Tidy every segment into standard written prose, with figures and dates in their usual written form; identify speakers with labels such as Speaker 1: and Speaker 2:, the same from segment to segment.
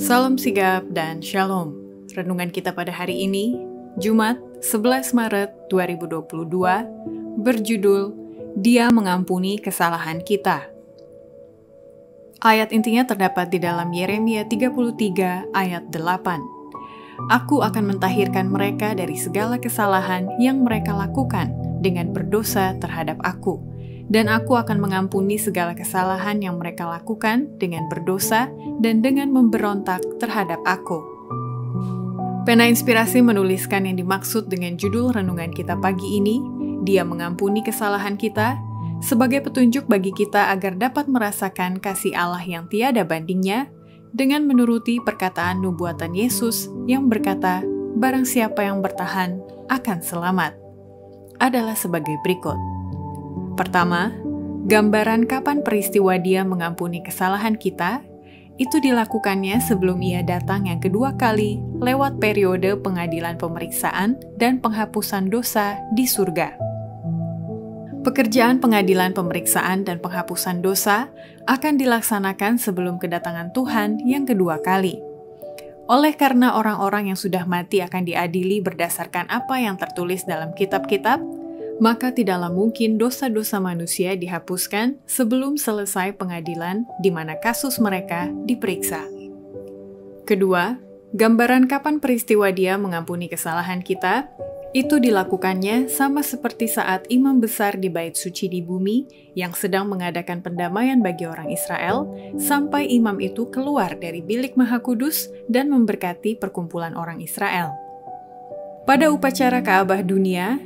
Speaker 1: Salam sigap dan shalom. Renungan kita pada hari ini, Jumat 11 Maret 2022, berjudul Dia Mengampuni Kesalahan Kita. Ayat intinya terdapat di dalam Yeremia 33 ayat 8. Aku akan mentahirkan mereka dari segala kesalahan yang mereka lakukan dengan berdosa terhadap aku. Dan aku akan mengampuni segala kesalahan yang mereka lakukan dengan berdosa dan dengan memberontak terhadap aku. Pena Inspirasi menuliskan yang dimaksud dengan judul renungan kita pagi ini, Dia Mengampuni Kesalahan Kita, sebagai petunjuk bagi kita agar dapat merasakan kasih Allah yang tiada bandingnya, dengan menuruti perkataan nubuatan Yesus yang berkata, barang siapa yang bertahan akan selamat, adalah sebagai berikut. Pertama, gambaran kapan peristiwa Dia mengampuni kesalahan kita, itu dilakukannya sebelum Ia datang yang kedua kali lewat periode pengadilan pemeriksaan dan penghapusan dosa di surga. Pekerjaan pengadilan pemeriksaan dan penghapusan dosa akan dilaksanakan sebelum kedatangan Tuhan yang kedua kali. Oleh karena orang-orang yang sudah mati akan diadili berdasarkan apa yang tertulis dalam kitab-kitab, maka tidaklah mungkin dosa-dosa manusia dihapuskan sebelum selesai pengadilan di mana kasus mereka diperiksa. Kedua, gambaran kapan peristiwa Dia mengampuni kesalahan kita, itu dilakukannya sama seperti saat imam besar di bait suci di bumi yang sedang mengadakan pendamaian bagi orang Israel, sampai imam itu keluar dari bilik Maha Kudus dan memberkati perkumpulan orang Israel. Pada upacara Ka'bah dunia,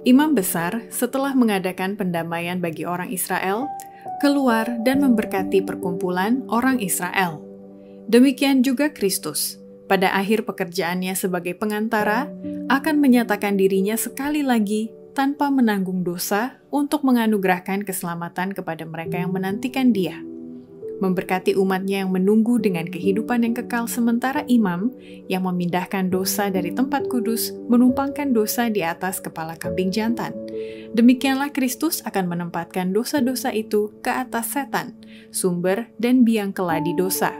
Speaker 1: Imam besar setelah mengadakan pendamaian bagi orang Israel, keluar dan memberkati perkumpulan orang Israel. Demikian juga Kristus, pada akhir pekerjaannya sebagai pengantara, akan menyatakan dirinya sekali lagi tanpa menanggung dosa untuk menganugerahkan keselamatan kepada mereka yang menantikan Dia. Memberkati umatnya yang menunggu dengan kehidupan yang kekal, sementara imam yang memindahkan dosa dari tempat kudus menumpangkan dosa di atas kepala kambing jantan. Demikianlah Kristus akan menempatkan dosa-dosa itu ke atas setan, sumber dan biang keladi dosa.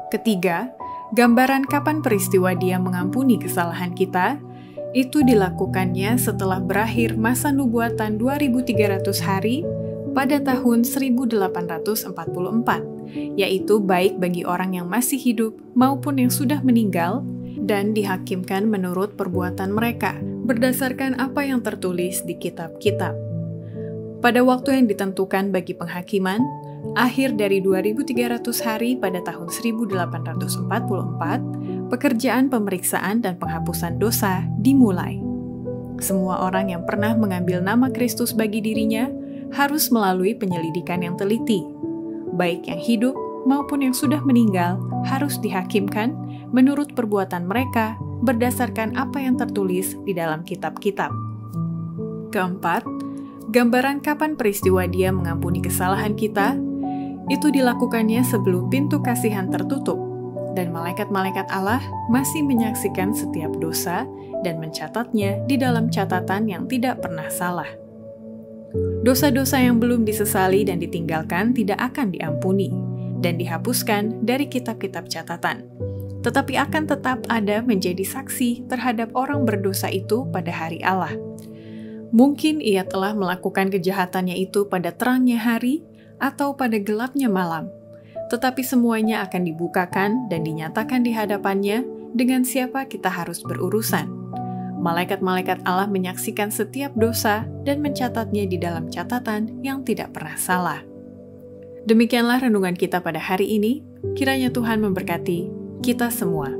Speaker 1: Ketiga, gambaran kapan peristiwa Dia mengampuni kesalahan kita, itu dilakukannya setelah berakhir masa nubuatan 2300 hari pada tahun 1844, yaitu baik bagi orang yang masih hidup maupun yang sudah meninggal, dan dihakimkan menurut perbuatan mereka, berdasarkan apa yang tertulis di kitab-kitab. Pada waktu yang ditentukan bagi penghakiman, akhir dari 2300 hari pada tahun 1844, pekerjaan pemeriksaan dan penghapusan dosa dimulai. Semua orang yang pernah mengambil nama Kristus bagi dirinya harus melalui penyelidikan yang teliti. Baik yang hidup maupun yang sudah meninggal harus dihakimkan menurut perbuatan mereka berdasarkan apa yang tertulis di dalam kitab-kitab. Keempat, gambaran kapan peristiwa Dia mengampuni kesalahan kita, itu dilakukannya sebelum pintu kasihan tertutup, dan malaikat-malaikat Allah masih menyaksikan setiap dosa dan mencatatnya di dalam catatan yang tidak pernah salah. Dosa-dosa yang belum disesali dan ditinggalkan tidak akan diampuni dan dihapuskan dari kitab-kitab catatan, tetapi akan tetap ada menjadi saksi terhadap orang berdosa itu pada hari Allah. Mungkin ia telah melakukan kejahatannya itu pada terangnya hari atau pada gelapnya malam, tetapi semuanya akan dibukakan dan dinyatakan di hadapannya dengan siapa kita harus berurusan. Malaikat-malaikat Allah menyaksikan setiap dosa dan mencatatnya di dalam catatan yang tidak pernah salah. Demikianlah renungan kita pada hari ini. Kiranya Tuhan memberkati kita semua.